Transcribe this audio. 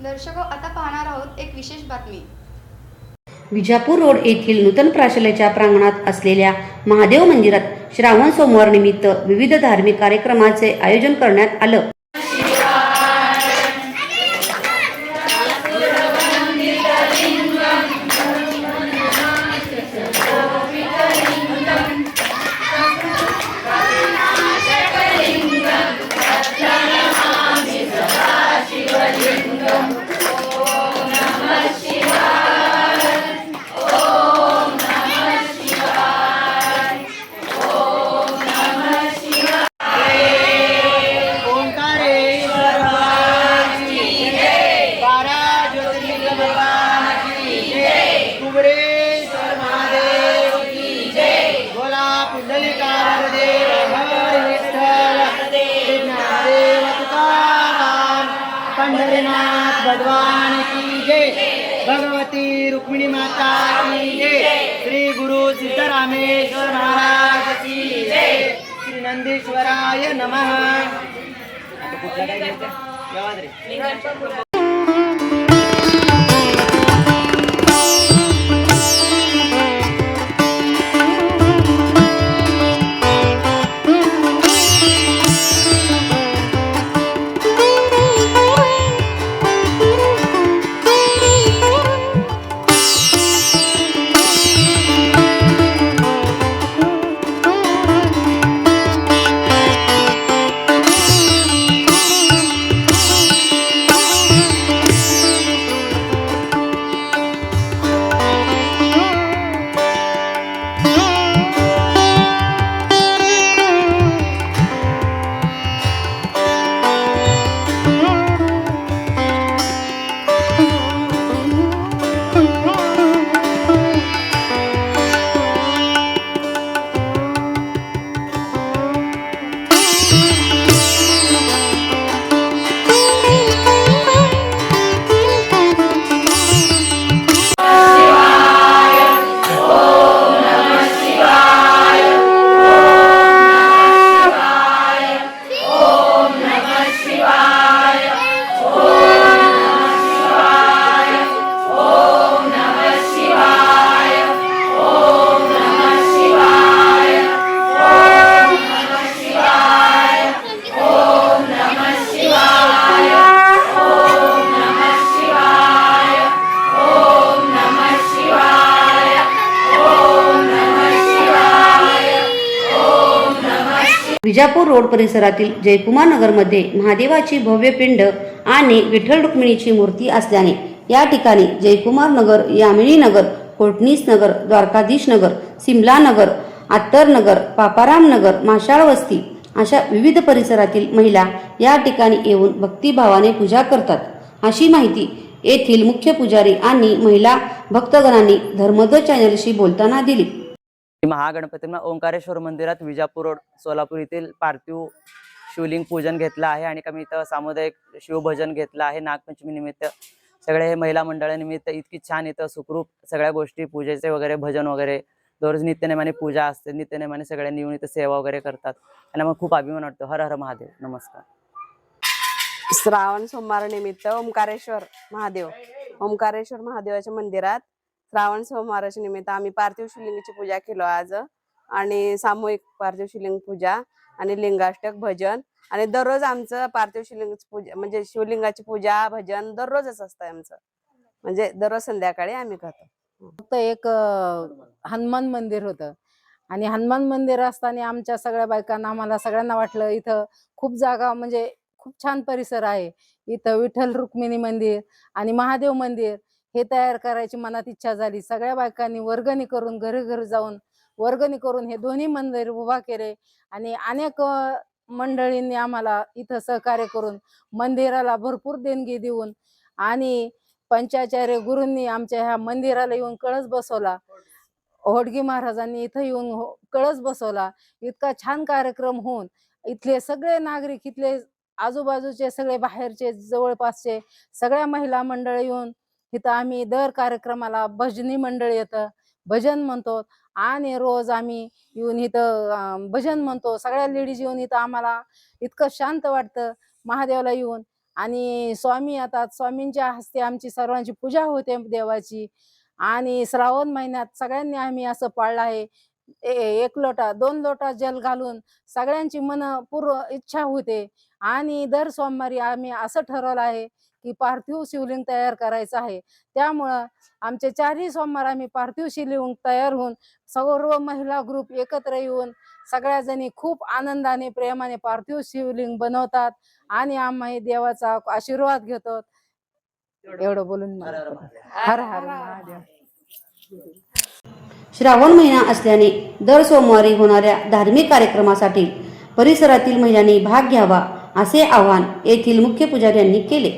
दर्शको, आता पाहणार आहोत एक विशेष बातमी। विजापूर रोड येथील नूतन प्राशालेच्या प्रांगणात असलेल्या महादेव मंदिरात श्रावण सोमवार निमित्त विविध धार्मिक कार्यक्रमाचे आयोजन करण्यात आलं। पंढरीनाथ भगवान की जय, भगवती रुक्मिणी माता की जय, श्री गुरु सिद्धरामेश्वर महाराज की जय, श्री नंदीश्वराय नमः। विजापूर रोड परिसरातील जयकुमार नगरमध्ये महादेवाची भव्य पिंड आणि विठ्ठल रुक्मिणीची मूर्ती असल्याने या ठिकाणी जयकुमार नगर, यामिनी नगर, कोटणीस नगर, द्वारकाधीश नगर, सिमला नगर, आत्तर नगर, पापाराम नगर, माशाळ वस्ती अशा विविध परिसरातील महिला या ठिकाणी येऊन भक्तिभावाने पूजा करतात, अशी माहिती येथील मुख्य पुजारी आणि महिला भक्तगणांनी धर्मोदय चॅनलशी बोलताना दिली। महागणपती ओंकारेश्वर मंदिरात विजापूर रोड सोलापूर येथील पार्थिव शिवलिंग पूजन घेतलं आहे आणि आम्ही इथं सामुदायिक शिवभजन घेतलं आहे। नागपंचमी निमित्त सगळे महिला मंडळानिमित्त इतकी छान इथं सुखरूप सगळ्या गोष्टी पूजेचे वगैरे भजन वगैरे दररोज नित्यनेमाने पूजा असते, नित्यनेमाने सगळ्यांनी येऊन इथं सेवा वगैरे करतात आणि आम्हाला खूप अभिमान वाटतो। हर हर महादेव। नमस्कार। श्रावण सोमवार निमित्त ओंकारेश्वर महादेवाच्या मंदिरात श्रावण सोमवाराच्या निमित्त आम्ही पार्थिव शिवलिंगाची पूजा केलो आज, आणि सामूहिक पार्थिव शिवलिंग पूजा आणि लिंगाष्टक भजन, आणि दररोज आमचं पार्थिव शिवलिंगाची पूजा म्हणजे शिवलिंगाची पूजा भजन दररोजच असतं आमचं, म्हणजे दररोज संध्याकाळी आम्ही करतो। फक्त एक हनुमान मंदिर होतं आणि हनुमान मंदिर असताना आमच्या सगळ्या बायकांना आम्हाला सगळ्यांना वाटलं इथं खूप जागा म्हणजे खूप छान परिसर आहे, इथं विठ्ठल रुक्मिणी मंदिर आणि महादेव मंदिर हे तयार करायची मनात इच्छा झाली। सगळ्या बायकांनी वर्गणी करून घरी जाऊन वर्गणी करून हे दोन्ही मंदिर उभा केले आणि अनेक मंडळींनी आम्हाला इथं सहकार्य करून मंदिराला भरपूर देणगी देऊन आणि पंचाचार्य गुरूंनी आमच्या ह्या मंदिराला येऊन कळस बसवला, होडगी महाराजांनी इथं येऊन कळस बसवला। इतका छान कार्यक्रम होऊन इथले सगळे नागरिक, इथले आजूबाजूचे सगळे बाहेरचे जवळपासचे सगळ्या महिला मंडळ येऊन इथं आम्ही दर कार्यक्रमाला भजनी मंडळ येतं, भजन म्हणतो आणि रोज आम्ही येऊन इथं भजन म्हणतो। सगळ्या लेडीज येऊन इथं आम्हाला इतकं शांत वाटतं महादेवाला येऊन आणि स्वामी येतात, स्वामींच्या हस्ते आमची सर्वांची पूजा होते देवाची. आणि श्रावण महिन्यात सगळ्यांनी आम्ही असं पाळलं आहे, 1 लोटा 2 लोटा जल घालून सगळ्यांची मन पूर्ण इच्छा होते. आणि दर सोमवारी आम्ही असं ठरवलं आहे की पार्थिव शिवलिंग तयार करायचं आहे. त्यामुळं आमचे 4ही सोमवार आम्ही पार्थिव शिवलिंग तयार होऊन सर्व महिला ग्रुप एकत्र येऊन सगळ्या जणी खूप आनंदाने प्रेमाने पार्थिव शिवलिंग बनवतात आणि आम्ही देवाचा आशीर्वाद घेतो. एवढं बोलून मला हर हर महादेव. श्रावण महिना असल्याने दर सोमवारी होणाऱ्या धार्मिक कार्यक्रमासाठी परिसरातील महिलांनी भाग घ्यावा असे आवाहन येथील मुख्य पुजारी यांनी केले.